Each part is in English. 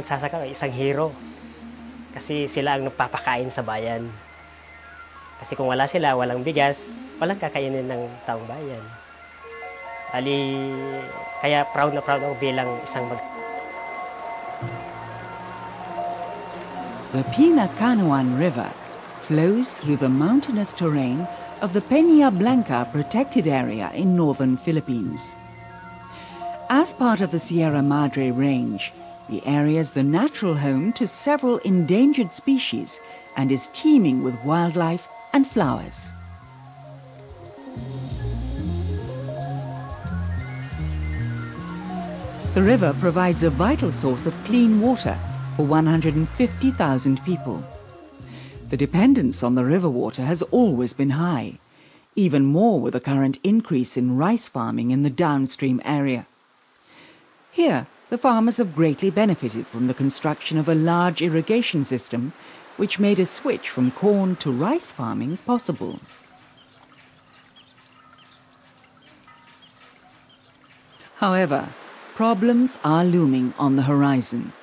magsasaka ay isang hero. Kasi sila ang nagpapakain sa bayan. Kasi kung wala sila, walang bigas, walang kakainin ng taong bayan. Kaya proud na proud ako bilang isang The Pinacanoan River flows through the mountainous terrain of the Peña Blanca protected area in northern Philippines. As part of the Sierra Madre Range, the area is the natural home to several endangered species and is teeming with wildlife and flowers. The river provides a vital source of clean water for 150,000 people. The dependence on the river water has always been high, even more with the current increase in rice farming in the downstream area. Here, the farmers have greatly benefited from the construction of a large irrigation system, which made a switch from corn to rice farming possible. However, problems are looming on the horizon.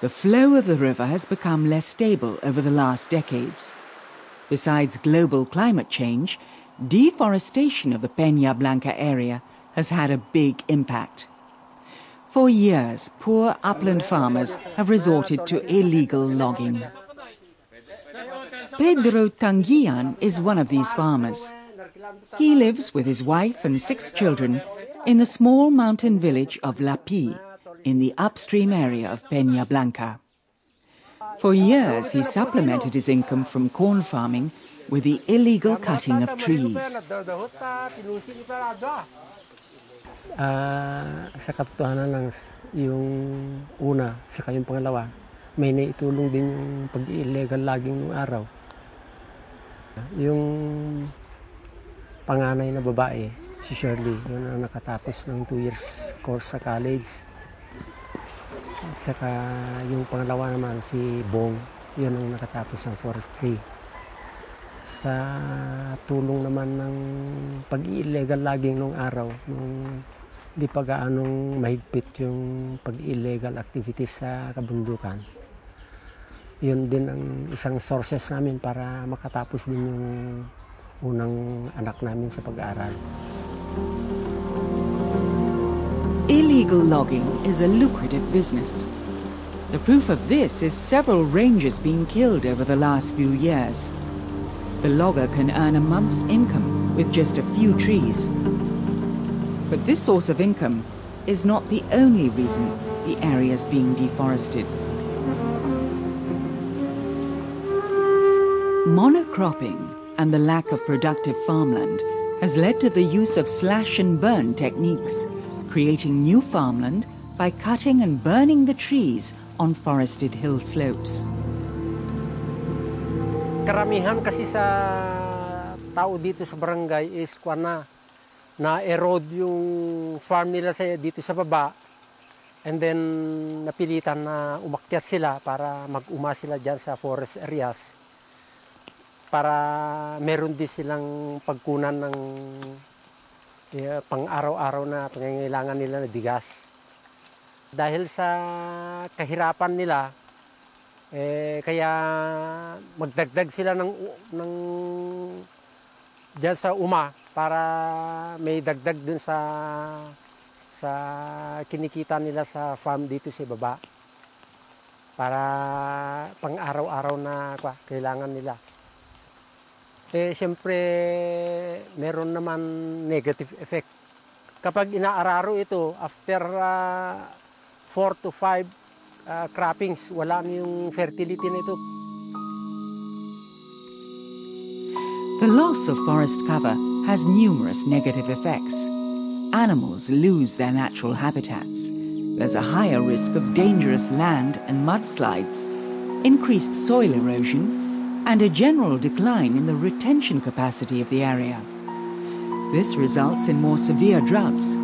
The flow of the river has become less stable over the last decades. Besides global climate change, deforestation of the Peña Blanca area has had a big impact. For years, poor upland farmers have resorted to illegal logging. Pedro Tanguian is one of these farmers. He lives with his wife and 6 children in the small mountain village of Lapi, in the upstream area of Peña Blanca. For years, he supplemented his income from corn farming with the illegal cutting of trees. Sa katotohanan lang, yung una, saka yung pangalawa, may naitulong din yung pag-illegal logging ng araw. Yung panganay na babae, si Shirley, yun ang nakatapos ng 2 years course sa college. At saka yung pangalawa naman, si Bong, yun ang nakatapos ng forestry. Sa tulong naman ng pag-illegal logging nung araw, nung di pa gaanong mahigpit yung pag-illegal activities sa kabundukan. Yun din ang isang sources namin para makatapos din yung unang anak namin sa pag-aaral. Illegal logging is a lucrative business. The proof of this is several rangers being killed over the last few years. The logger can earn a month's income with just a few trees. But this source of income is not the only reason the area is being deforested. Monocropping and the lack of productive farmland has led to the use of slash and burn techniques, creating new farmland by cutting and burning the trees on forested hill slopes. Karamihan kasi sa tao dito sa barangay is na-erode yung farm nila dito sa baba, and then napilitan na umakyat sila para mag-uma sila dyan sa forest areas para meron din silang pagkunan ng pang-araw-araw na pangangailangan nila na bigas. Dahil sa kahirapan nila, kaya magdagdag sila ng dyan sa uma para may dagdag dun sa kinikita nila sa farm dito sa baba. Para pang-araw-araw na kailangan nila. Siyempre, meron naman negative effect. Kapag inaararo ito, after 4 to 5 croppings, wala yung fertility nito. The loss of forest cover has numerous negative effects. Animals lose their natural habitats. There's a higher risk of dangerous land and mudslides, increased soil erosion, and a general decline in the retention capacity of the area. This results in more severe droughts,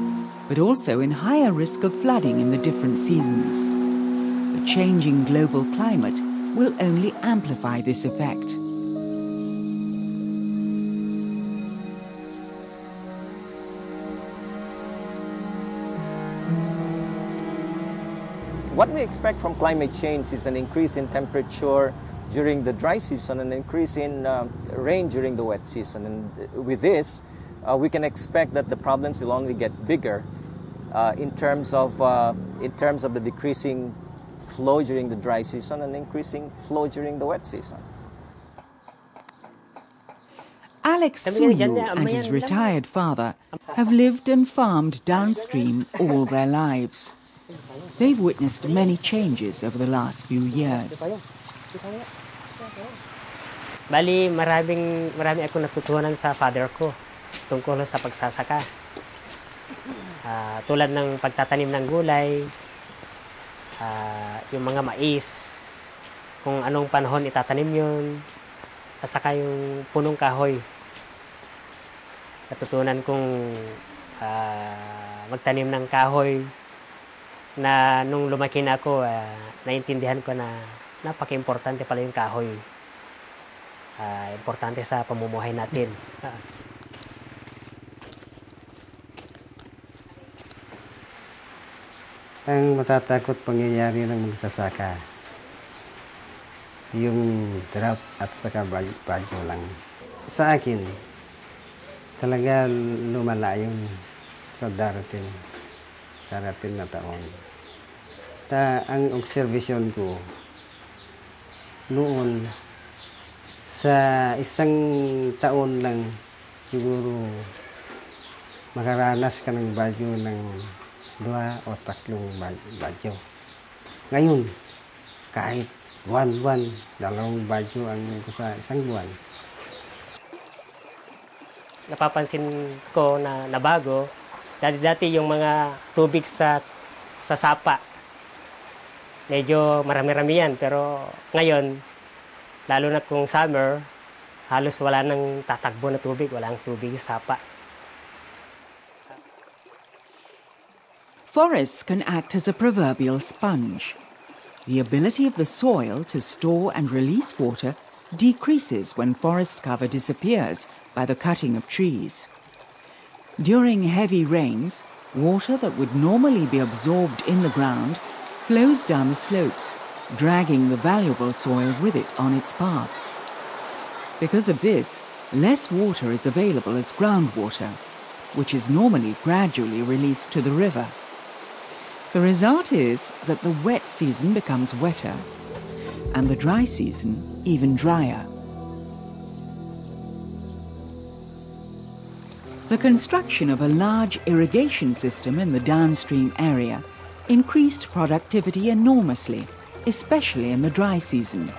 but also in higher risk of flooding in the different seasons. The changing global climate will only amplify this effect. What we expect from climate change is an increase in temperature during the dry season and an increase in rain during the wet season. And with this, we can expect that the problems will only get bigger in terms of the decreasing flow during the dry season and increasing flow during the wet season. Alex Leeuw and his retired father have lived and farmed downstream all their lives. They've witnessed many changes over the last few years. Bali, marami ako natutunan sa father ko tungkol sa pagsasaka. Tulad ng pagtatanim ng gulay, yung mga mais, kung anong panahon itatanim yun, at saka yung punong kahoy. Natutunan kong magtanim ng kahoy na nung lumaki na ako, naintindihan ko na napaka-importante pala yung kahoy. Importante sa pamumuhay natin. Ang matatakot pangyayari ng magsasaka, yung drought at saka bagyo lang. Sa akin, talaga lumala yung sa darating na taon. Ang observation ko, noon, sa isang taon lang, siguro makaranas ka ng bagyo ng 2 o 3 bagyo. Ngayon, kahit buwan-buwan, 2 bagyo ang sa isang buwan. Napapansin ko na nabago, dati yung mga tubig sa sapa, medyo marami-rami yan. Pero ngayon, lalo na kung summer, halos wala nang tatakbo na tubig, walang tubig sa sapa. Forests can act as a proverbial sponge. The ability of the soil to store and release water decreases when forest cover disappears by the cutting of trees. During heavy rains, water that would normally be absorbed in the ground flows down the slopes, dragging the valuable soil with it on its path. Because of this, less water is available as groundwater, which is normally gradually released to the river. The result is that the wet season becomes wetter and the dry season even drier. The construction of a large irrigation system in the downstream area increased productivity enormously, especially in the dry season.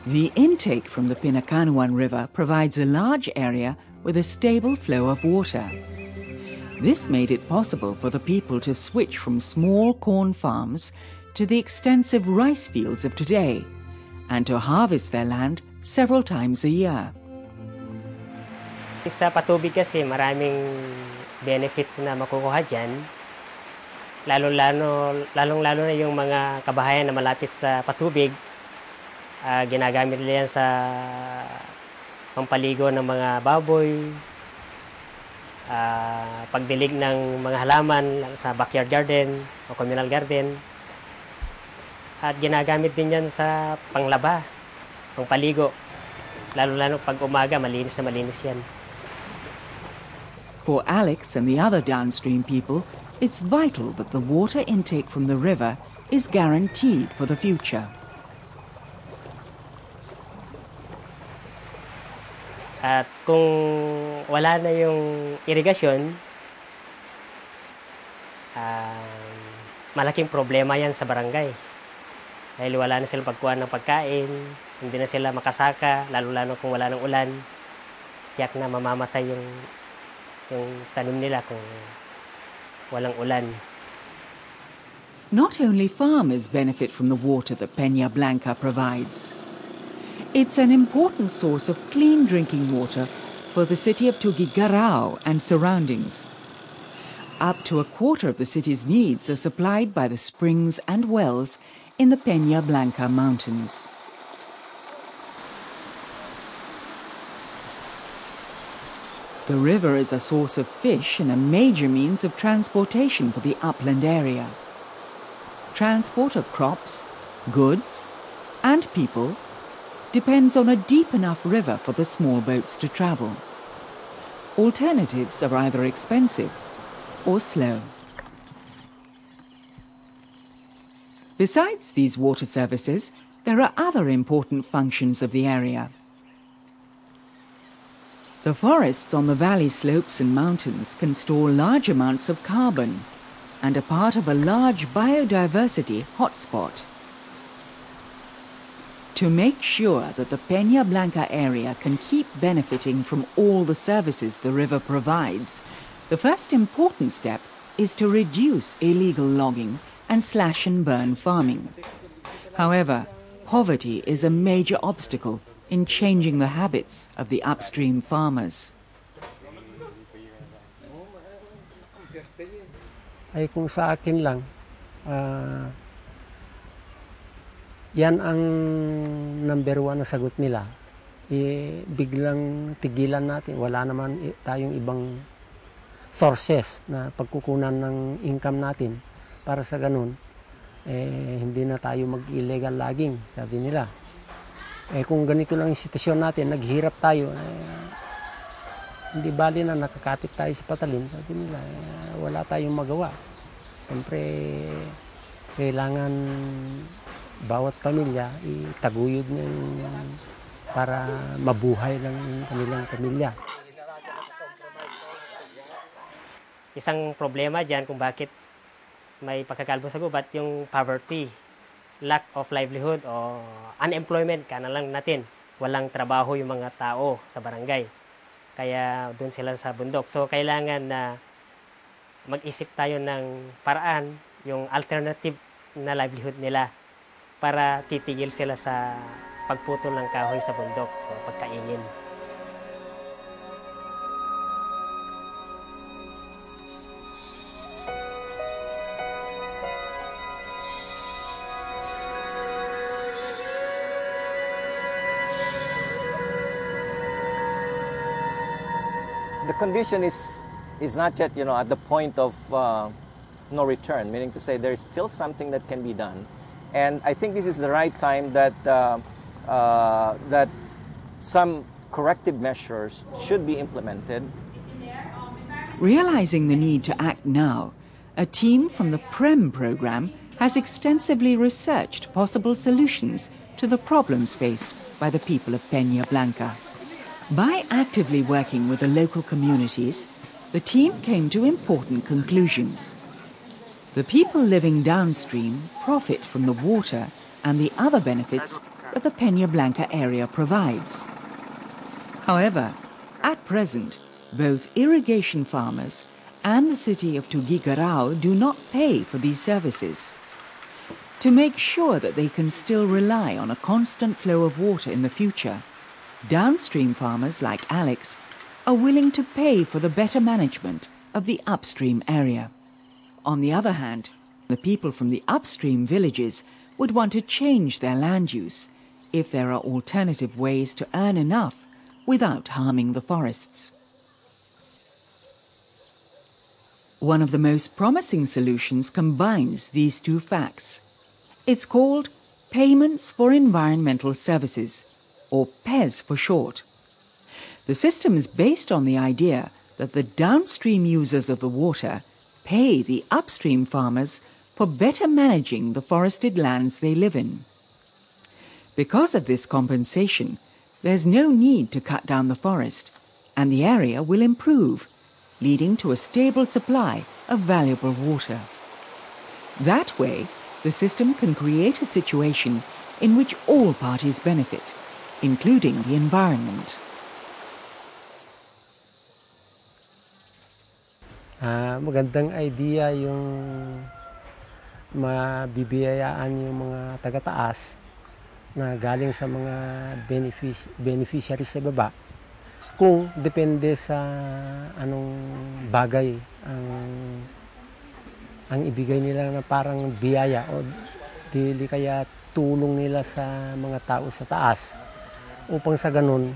The intake from the Pinakanuan River provides a large area with a stable flow of water. This made it possible for the people to switch from small corn farms to the extensive rice fields of today and to harvest their land several times a year. Sa patubig kasi maraming benefits na makukuha dyan. Lalong-lalo na yung mga kabahayan na malapit sa patubig. Ginagamit nila yan sa pampaligo ng mga baboy, pagdilig ng mga halaman sa backyard garden o communal garden. At ginagamit din yan sa panglaba, pangpaligo. Lalo-lalo pag umaga, malinis na malinis yan. For Alex and the other downstream people, it's vital that the water intake from the river is guaranteed for the future. At kung wala na yung irigasyon, malaking problema yan sa barangay. Dahil wala na silang pagkuha ng pagkain, hindi na sila makasaka, lalo-lalo kung wala ng ulan. Tiyak na mamamatay yung tanim nila kung walang ulan. Not only farmers benefit from the water that Peña Blanca provides. It's an important source of clean drinking water for the city of Tuguegarao and surroundings. Up to a quarter of the city's needs are supplied by the springs and wells in the Peña Blanca mountains. The river is a source of fish and a major means of transportation for the upland area. transport of crops, goods, and people depends on a deep enough river for the small boats to travel. Alternatives are either expensive or slow. Besides these water services, there are other important functions of the area. The forests on the valley slopes and mountains can store large amounts of carbon and are part of a large biodiversity hotspot. To make sure that the Peña Blanca area can keep benefiting from all the services the river provides, the first important step is to reduce illegal logging and slash and burn farming. However, poverty is a major obstacle in changing the habits of the upstream farmers. Ay kung sa akin lang, yan ang number 1 na sagot nila. Biglang tigilan natin. Wala naman tayong ibang sources na pagkukunan ng income natin. Para sa ganun, hindi na tayo mag-illegal logging, sabi nila. Kung ganito lang yung sitwasyon natin, naghirap tayo, hindi bali na nakakapit tayo sa patalim, sabi nila, wala tayong magawa. Siyempre, kailangan bawat pamilya itaguyod niya para mabuhay lang yung kanilang pamilya. Isang problema dyan kung bakit may pagkakalbo sa gubat, yung poverty, lack of livelihood o unemployment, kana lang natin. Walang trabaho yung mga tao sa barangay. Kaya doon sila sa bundok. So, kailangan na mag-isip tayo ng paraan, yung alternative na livelihood nila para titigil sila sa pagputol ng kahoy sa bundok o pagkaingin. The condition is not yet, at the point of no return, meaning to say there is still something that can be done. And I think this is the right time that some corrective measures should be implemented. Realizing the need to act now, a team from the PREM program has extensively researched possible solutions to the problems faced by the people of Peña Blanca. By actively working with the local communities, the team came to important conclusions. The people living downstream profit from the water and the other benefits that the Peña Blanca area provides. However, at present, both irrigation farmers and the city of Tuguegarao do not pay for these services. To make sure that they can still rely on a constant flow of water in the future, downstream farmers like Alex are willing to pay for the better management of the upstream area. On the other hand, the people from the upstream villages would want to change their land use if there are alternative ways to earn enough without harming the forests. One of the most promising solutions combines these two facts. It's called Payments for Environmental Services, or PES for short. The system is based on the idea that the downstream users of the water pay the upstream farmers for better managing the forested lands they live in. Because of this compensation, there's no need to cut down the forest, and the area will improve, leading to a stable supply of valuable water. That way, the system can create a situation in which all parties benefit, including the environment. Magandang idea yung mabibiyayaan yung mga taga-taas na galing sa mga beneficiaries sa baba. Kung depende sa anong bagay ang ibigay nila na parang biyaya o dili kaya tulong nila sa mga tao sa taas upang sa ganun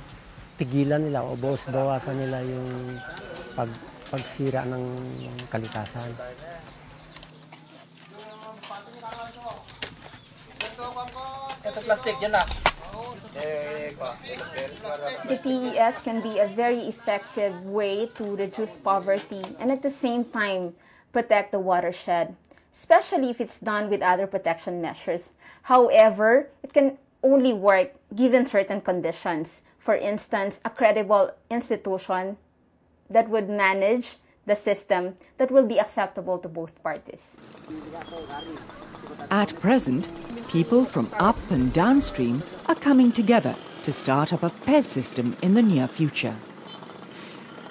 tigilan nila o bawasan nila yung pagsira ng kalikasan. The PES can be a very effective way to reduce poverty and at the same time protect the watershed, especially if it's done with other protection measures. However, it can only work given certain conditions. For instance, a credible institution that would manage the system that will be acceptable to both parties. At present, people from up and downstream are coming together to start up a PES system in the near future.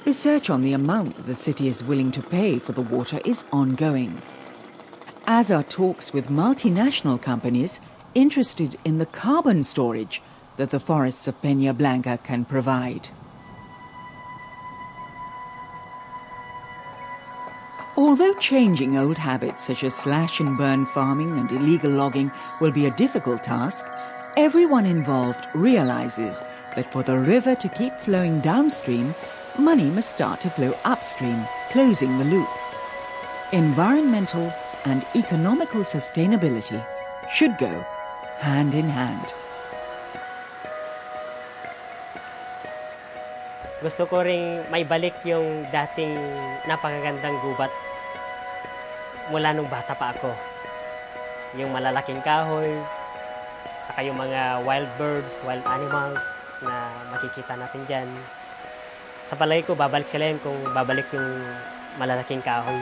Research on the amount that the city is willing to pay for the water is ongoing, as are talks with multinational companies interested in the carbon storage that the forests of Peña Blanca can provide. Although changing old habits such as slash and burn farming and illegal logging will be a difficult task, everyone involved realizes that for the river to keep flowing downstream, money must start to flow upstream, closing the loop. Environmental and economical sustainability should go hand in hand. Gusto ko ring maibalik yung dating napakagandang gubat mula nung bata pa ako. Yung malalaking kahoy, saka yung mga wild birds, wild animals na makikita natin dyan. Sa palagay ko, babalik sila yun kung babalik yung malalaking kahoy.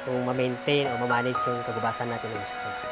Kung ma-maintain o ma-manage yung kagubatan natin ng gusto.